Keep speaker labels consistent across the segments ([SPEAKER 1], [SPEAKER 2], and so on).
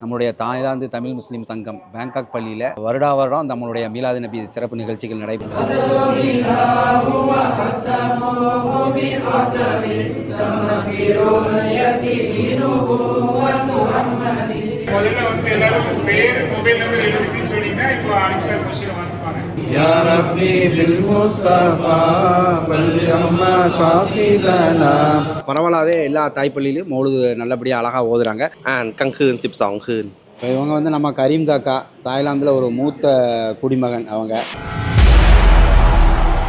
[SPEAKER 1] நம்முடைய தாய்லாந்து தமிழ் முஸ்லீம் சங்கம் பேங்காக் பள்ளியில் வருடா வருடம் நம்மளுடைய மீலாது நபி சிறப்பு நிகழ்ச்சிகள் நடைபெறும்.
[SPEAKER 2] முதல்ல வந்து எல்லாரும் பேர் மொபைல் நம்பர் எழுதின்னு சொன்னீங்கன்னா இப்போ அனிஷா கொஸ்டின் வாசிப்பாங்க.
[SPEAKER 3] யா ரப்பி பில் முஸ்தஃபா பல்லியம்மா காசிதனா.
[SPEAKER 1] பரவலாகவே எல்லா தாய்ப்பள்ளியிலும் மௌலுது நல்லபடியாக அழகாக ஓதுறாங்க.
[SPEAKER 4] กลางคืน12 คืน
[SPEAKER 1] இப்போ இவங்க வந்து நம்ம கரீம் காக்கா, தாய்லாந்தில் ஒரு மூத்த குடிமகன் அவங்க.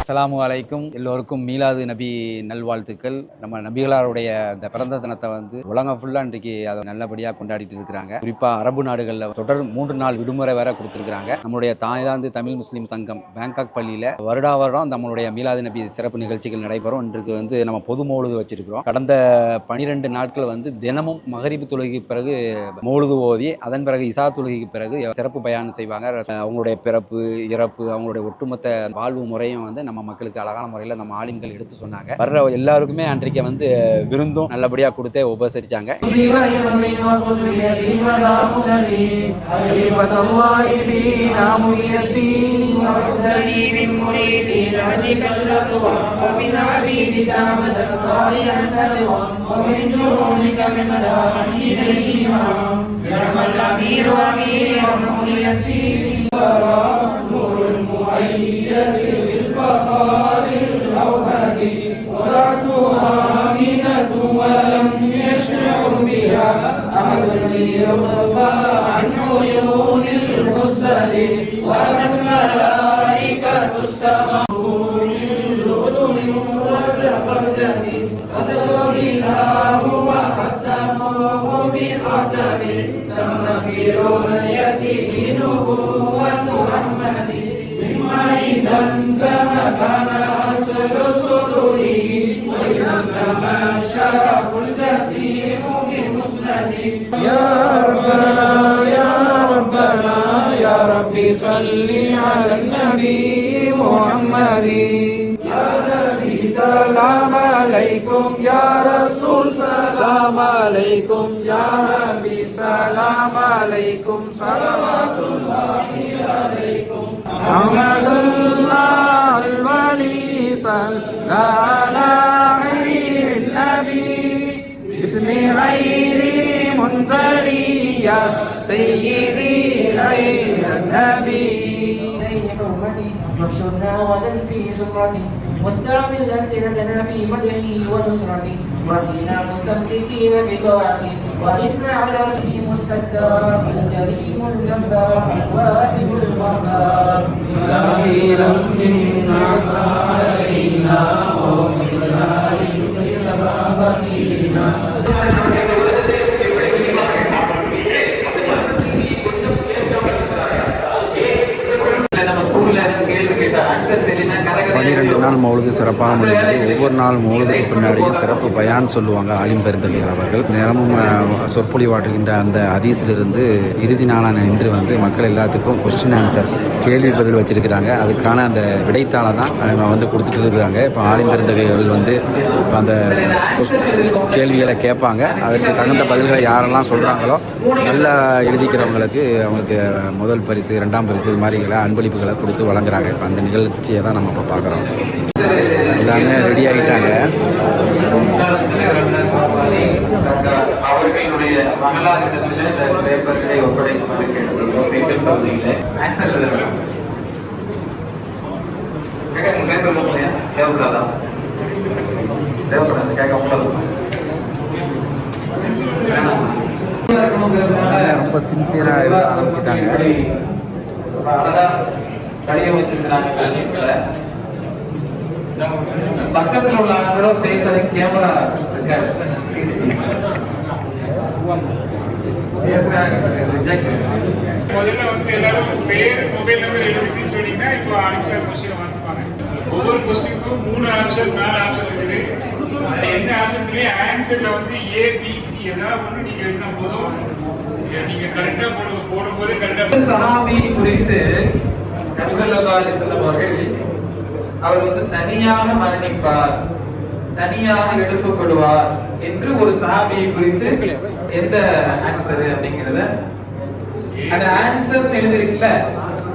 [SPEAKER 1] அஸ்ஸலாமு அலைக்கும். எல்லோருக்கும் மீலாது நபி நல்வாழ்த்துக்கள். நம்ம நபிகளாருடைய இந்த பிறந்த தினத்தை வந்து உலகம் ஃபுல்லாக இன்றைக்கி அதை நல்லபடியாக கொண்டாடிட்டு இருக்கிறாங்க. குறிப்பாக அரபு நாடுகளில் தொடர் 3 நாள் விடுமுறை வேற கொடுத்துருக்குறாங்க. நம்மளுடைய தாய்லாந்து தமிழ் முஸ்லீம் சங்கம் பேங்காக் பள்ளியில் வருடா வருடம் நம்மளுடைய மீலாது நபி சிறப்பு நிகழ்ச்சிகள் நடைபெறும். இன்றைக்கு வந்து நம்ம பொது மௌலுது வச்சிருக்கிறோம். கடந்த 12 நாட்கள் வந்து தினமும் மகரிபு தொழுகைக்கு பிறகு மௌலுது ஓதி, அதன் பிறகு இசா தொழுகைக்கு பிறகு சிறப்பு பயானம் செய்வாங்க. அவங்களுடைய பிறப்பு, இறப்பு, அவங்களுடைய ஒட்டுமொத்த வாழ்வு முறையும் வந்து நம்ம மக்களுக்கு அழகான முறையில் நம்ம ஆலிம்கள் எடுத்து சொன்னாங்க. வர்ற எல்லாருக்குமே அன்றைக்கு வந்து விருந்தும் நல்லபடியாக கொடுத்தே உபசரிச்சாங்க.
[SPEAKER 3] صلي على النبي محمد يا نبي سلام عليكم يا رسول سلام عليكم يا حبيب سلام عليكم صلوات الله عليكم محمد الله الولي صلى على خير النبي باسم غير منزلي يا سيدي خير النبي
[SPEAKER 5] حرمتي واحشرنا غدا في زمرتي واستعمل ألسنتنا في مدحه ونصرته واحينا مستمسكين بطاعته وارثنا على سليم الستار الكريم الجبار الواحد القهار
[SPEAKER 3] إلهي لمن نعمة علينا وفقنا لشكرك ما بقينا.
[SPEAKER 1] பன்னிரண்டு நாள் மௌலுது சிறப்பாக முடிந்தது. ஒவ்வொரு நாள் மௌலுதுக்கு பின்னாடியும் சிறப்பு பயான் சொல்லுவாங்க ஆலிம் பெருந்தகைகள் அவர்கள். நேரமும் சொற்பொழிவாற்றுகின்ற அந்த ஹதீஸிலிருந்து இறுதி நாளான இன்று வந்து மக்கள் எல்லாத்துக்கும் கொஸ்டின் ஆன்சர் கேள்வி பதில் வச்சிருக்கிறாங்க. அதுக்கான அந்த விடைத்தாளை தான் வந்து கொடுத்துட்டு இருக்கிறாங்க. இப்போ ஆலிம் பெருந்தகைகள் வந்து அந்த கேள்விகளை கேட்பாங்க. அதுக்கு தகுந்த பதில்களை யாரெல்லாம் சொல்கிறாங்களோ நல்லா எழுதிக்கிறவங்களுக்கு அவங்களுக்கு முதல் பரிசு, 2ஆம் பரிசு இது மாதிரிகளை அன்பளிப்புகளை கொடுத்து வழங்குறாங்க. இப்போ அந்த நிகழ்ச்சியை தான் நம்ம இப்போ பார்க்குறோம். எல்லாமே ரெடி ஆகிட்டாங்க.
[SPEAKER 6] அவர்களுடைய மகளாரிடத்தில் இந்த பேப்பர்களை ஒப்படைக்குமாறு கேட்டுக்கொள்கிறோம். பேப்பர் பகுதியில் ஆன்சர் எழுதலாம். பேப்பர் இல்லையா? தேவைப்படாதா? தேவைப்படாது. கேட்க முடியாது.
[SPEAKER 1] ரொம்ப சின்சியராக எழுத ஆரம்பிச்சிட்டாங்க.
[SPEAKER 6] அழகா படிக்க வச்சிருக்கிறாங்க விஷயங்களை. பக்கத்தில் உள்ள ஆண்களோ பேசுறது கேமரா
[SPEAKER 2] முதல்ல வந்து எல்லாரும் பேர் மொபைல் நம்பர் எழுதின்னு சொன்னீங்கன்னா இப்போ அனிஷா கொஸ்டின் வாசிப்பாங்க. ஒவ்வொரு கொஸ்டினுக்கும் 3 ஆப்ஷன் 4 ஆப்ஷன் இருக்குது. என்ன ஆப்ஷன்லயே ஆன்சர்ல வந்து ABC ஏதாவது ஒன்று நீங்க எழுதினா போதும். நீங்க கரெக்டா போடும்போது கரெக்டா.
[SPEAKER 6] சஹாபி குறித்து நபி ஸல்லல்லாஹு அலைஹி வஸல்லம் அவர்கள் அவர் வந்து தனியாக மரணிப்பார், தனியாக எழுப்பப்படுவார் என்று ஒரு சஹாபியை குறித்து எந்த ஆன்சர் அப்படிங்கிறத அந்த ஆன்சர் எழுதிருக்குல்ல,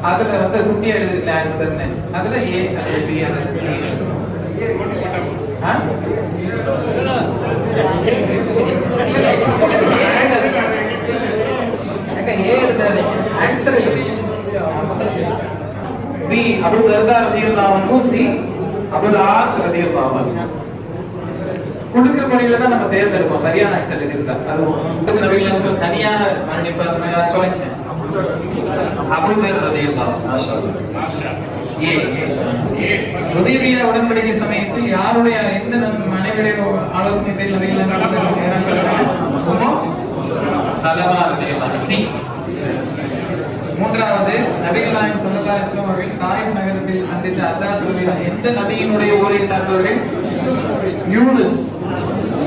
[SPEAKER 6] அதுல வந்து குட்டியா எழுதிருக்கல ஆன்சர்னு, அதுல ஏ அல்லது பி அல்லது சி ஏ எழுதாது, ஆன்சர் எழுதி பி அபூ தர்தா ரலியல்லாஹு அன்ஹு, சி அபுல் ஆஸ் ரலியல்லாஹு அன்ஹு. குடுக்குற முறையில தான் நம்ம தேர்ந்தெடுப்போம் சரியான ஆன்சர் இருந்தா. அது நபிகள் சொல்ல தனியா மரணிப்பாங்க சொல்லுங்க. அபூ தர்தா ரலியல்லாஹு உதவிய உடன்படிக்கை சமயத்தில் யாருடைய எந்த மனைவிடைய ஆலோசனை பேரில் சலமா ரலியல்லாஹு சி. மூன்றாவது நபிகள் நாயகம் ஸல்லல்லாஹு அலைஹி வஸல்லம் அவர்கள் தாயிப் நகரத்தில் சந்தித்த அத்தாஸ் ரலியல்லாஹு எந்த நபியினுடைய ஊரை சார்ந்தவர்கள்? யூனுஸ்.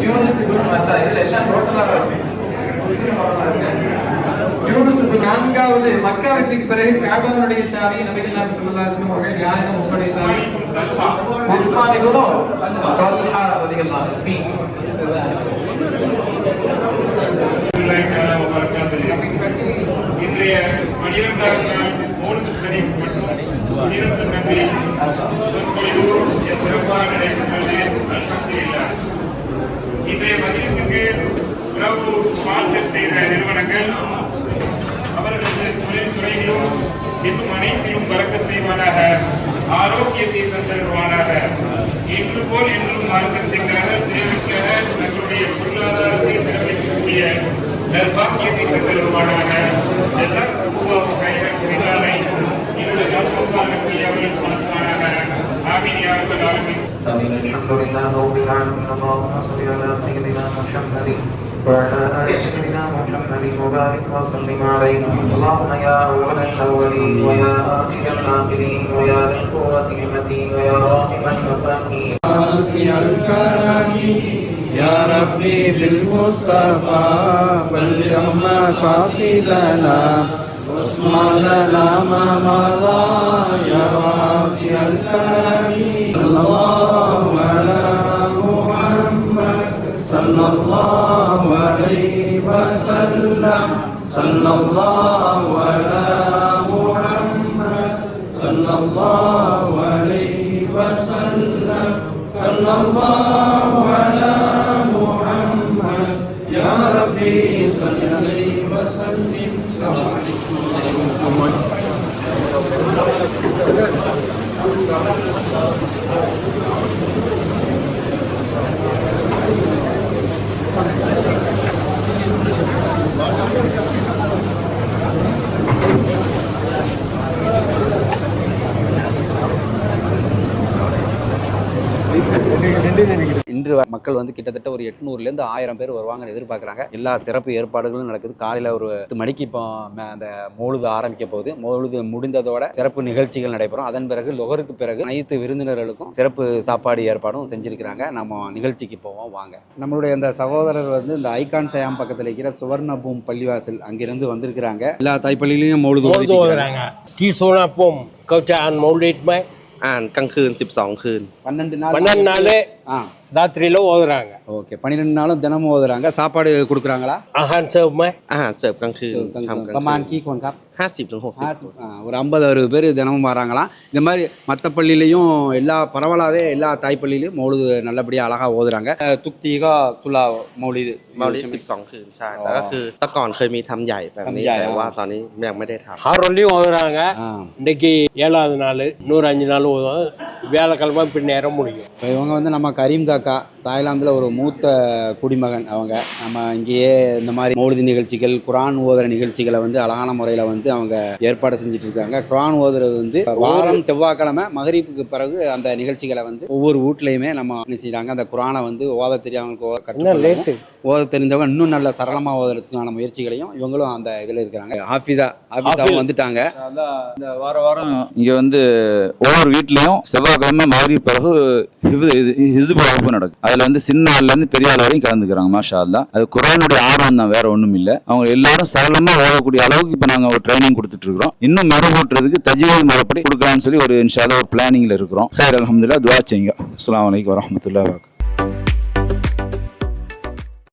[SPEAKER 6] யூனுஸ் இப்னு மத்தா. இதுல எல்லாம் டோட்டலா வரும். யூனுஸ் இப்னு நான்காவது மக்கா வெற்றிக்கு பிறகு காபாவுடைய சாவி நபிகள் நாயகம் ஸல்லல்லாஹு அலைஹி வஸல்லம் அவர்கள் யாரிடம் ஒப்படைத்தார்கள்? உஸ்மான் இப்னு தல்ஹா ரலியல்லாஹு அன்ஹு.
[SPEAKER 2] இன்றைய 12ஆம் நாள் மௌலிது ஷரீஃப் மற்றும் சீரத்துன் நபி சொற்பொழிவு சிறப்பாக நடைபெற்றது. அல்ஹம்துலில்லாஹ். இன்றைய மஜ்லிஸுக்கு பிரபு ஸ்பான்சர் செய்த நிறுவனங்கள் அவர்களது தொழில்துறையிலும் இன்னும் அனைத்திலும் பறக்கத் செய்வானாக, ஆரோக்கியத்தை தந்தருவானாக. இன்று போல் என்றும் மார்க்கத்திற்காக சேவைக்காக தங்களுடைய பொருளாதாரத்தை செலவழிக்கக்கூடிய நற்பாக்கியத்தை தந்தருவானாக. ஜஸாக்கல்லாஹு கைரன் பிலாலை இந்த நல்வாழ்வுக்கு அவர்கள் கொடுப்பானாக. ஆமீன் யா ரப்பல் ஆலமீன்.
[SPEAKER 3] அல்ஹம்துலில்லாஹி ரப்பில் ஆலமீன். அல்லாஹும்ம ஸல்லி அலா சய்யிதினா முஹம்மதின் وعلى آل سيدنا محمد وبارك وسلم عليه. اللهم يا أول الأولين ويا آخر الآخرين ويا ذا القوة المتين ويا راحم المساكين واسع الكرم يا ربي بالمصطفى بلغ مقاصدنا واسمع لنا ما مضى يا واسع الكرم. الله على محمد صلى الله عليه وسلم صلى الله على محمد صلى الله عليه وسلم صلى الله على محمد يا ربي صل عليه وسلم. السلام عليكم ورحمة
[SPEAKER 1] இன்று மக்கள் வந்து கிட்டத்தட்ட ஒரு 800லேருந்து 1000 பேர் வருவாங்கன்னு எதிர்பார்க்குறாங்க. எல்லா சிறப்பு ஏற்பாடுகளும் நடக்குது. காலையில் ஒரு 10 மணிக்கு இப்போ அந்த மௌலுது ஆரம்பிக்க போகுது. மௌலுது முடிந்ததோட சிறப்பு நிகழ்ச்சிகள் நடைபெறும். அதன் பிறகு லொகருக்கு பிறகு அனைத்து விருந்தினர்களுக்கும் சிறப்பு சாப்பாடு ஏற்பாடும் செஞ்சிருக்கிறாங்க. நம்ம நிகழ்ச்சிக்கு போவோம் வாங்க. நம்மளுடைய அந்த சகோதரர் வந்து இந்த ஐகான் சயாம் பக்கத்தில் இருக்கிற சுவர்ணபூம் பள்ளிவாசல் அங்கிருந்து வந்திருக்கிறாங்க. எல்லா தாய்ப்பள்ளியிலையும் மௌலுது ஓதுறாங்க.
[SPEAKER 7] ที่สุวรรณภูมิเขาจะอ่านมอลิดไหม
[SPEAKER 4] อ่านกลางคืน12 คืน
[SPEAKER 7] 12 நாளே ராத்திரியில ஓதுறாங்க.
[SPEAKER 1] ஓகே, 12 நாளும் தினமும் ஓதுறாங்க. சாப்பாடு கொடுக்குறாங்களா?
[SPEAKER 7] อาหารเสิร์ฟไหม
[SPEAKER 4] อาหารเสิร์ฟกลางคืนทำกลางคืน
[SPEAKER 1] ประมาณกี่คนครับ
[SPEAKER 4] 50 ถึง 60
[SPEAKER 1] ஒரு 50-60 பேர் தினமும் வராங்களாம். இந்த மாதிரி மற்ற பள்ளியிலையும் எல்லா பரவலாகவே எல்லா தாய்ப்பள்ளியிலையும் மௌலிது நல்லபடியாக அழகாக ஓதுறாங்க. துக்திகா சுல்லா மௌலிது
[SPEAKER 4] 12 คืนใช่แล้วก็คือแต่ก่อนเคยมีทำใหญ่แบบนี้แต่ว่าตอนนี้ยังไม่ได้ทำ
[SPEAKER 7] ஆரோலையும் ஓதுறாங்க. இன்னைக்கு 7வது நாள் 105 நாள் ஓதுவோம். வியாழக்கிழமை பின்னேரம் முடியும்.
[SPEAKER 1] இப்போ இவங்க வந்து நம்ம கரீம் காக்கா தாய்லாந்தில் ஒரு மூத்த குடிமகன். அவங்க நம்ம இங்கேயே இந்த மாதிரி மௌலிது நிகழ்ச்சிகள் குரான் ஓதுற நிகழ்ச்சிகளை வந்து அழகான முறையில் வந்து அவங்க ஏற்பாடு செஞ்சுட்டு இருக்காங்க. குரான் ஓதுறது வந்து வாரம் செவ்வாய்க்கிழமை மகரிப்புக்கு பிறகு அந்த நிகழ்ச்சிகளை வந்து ஒவ்வொரு வீட்லையுமே நம்ம செய்யறாங்க. அந்த குரானை வந்து ஓத தெரியாதவங்களுக்கு ஓத தெரிந்தவங்க இன்னும் நல்ல சரளமாக ஓதுறதுக்கான முயற்சிகளையும் இவங்களும் அந்த இதில் இருக்கிறாங்க. ஆஃபீஸாவும் வந்துட்டாங்க.
[SPEAKER 8] இந்த வாரம் இங்கே வந்து ஒவ்வொரு வீட்லேயும் செவ்வாய்க்கிழமை மகரிப் பிறகு ஹிஸ்பு வகுப்பு நடக்கும். அதில் வந்து சின்ன ஆள்லேருந்து பெரிய ஆள் வரையும் கலந்துக்கிறாங்க. மாஷா அல்லாஹ். அது குரானுடைய ஆர்வம் தான், வேற ஒன்றும் இல்லை. அவங்க எல்லாரும் சரளமாக ஓதக்கூடிய அளவுக்கு இப்போ நாங்கள் ஒரு ட்ரைனிங் கொடுத்துட்டு இருக்கிறோம். இன்னும் மெருகூட்டுறதுக்கு தஜ்வீத் முறைப்படி கொடுக்கலாம்னு சொல்லி ஒரு இன்ஷா அல்லாஹ் ஒரு பிளானிங்ல இருக்கிறோம். ஹைர் அல்ஹம்துலில்லாஹ், துஆ செய்யுங்க. அஸ்ஸலாமு அலைக்கும் வரஹ்மத்துல்லாஹி வபரகாத்துஹு.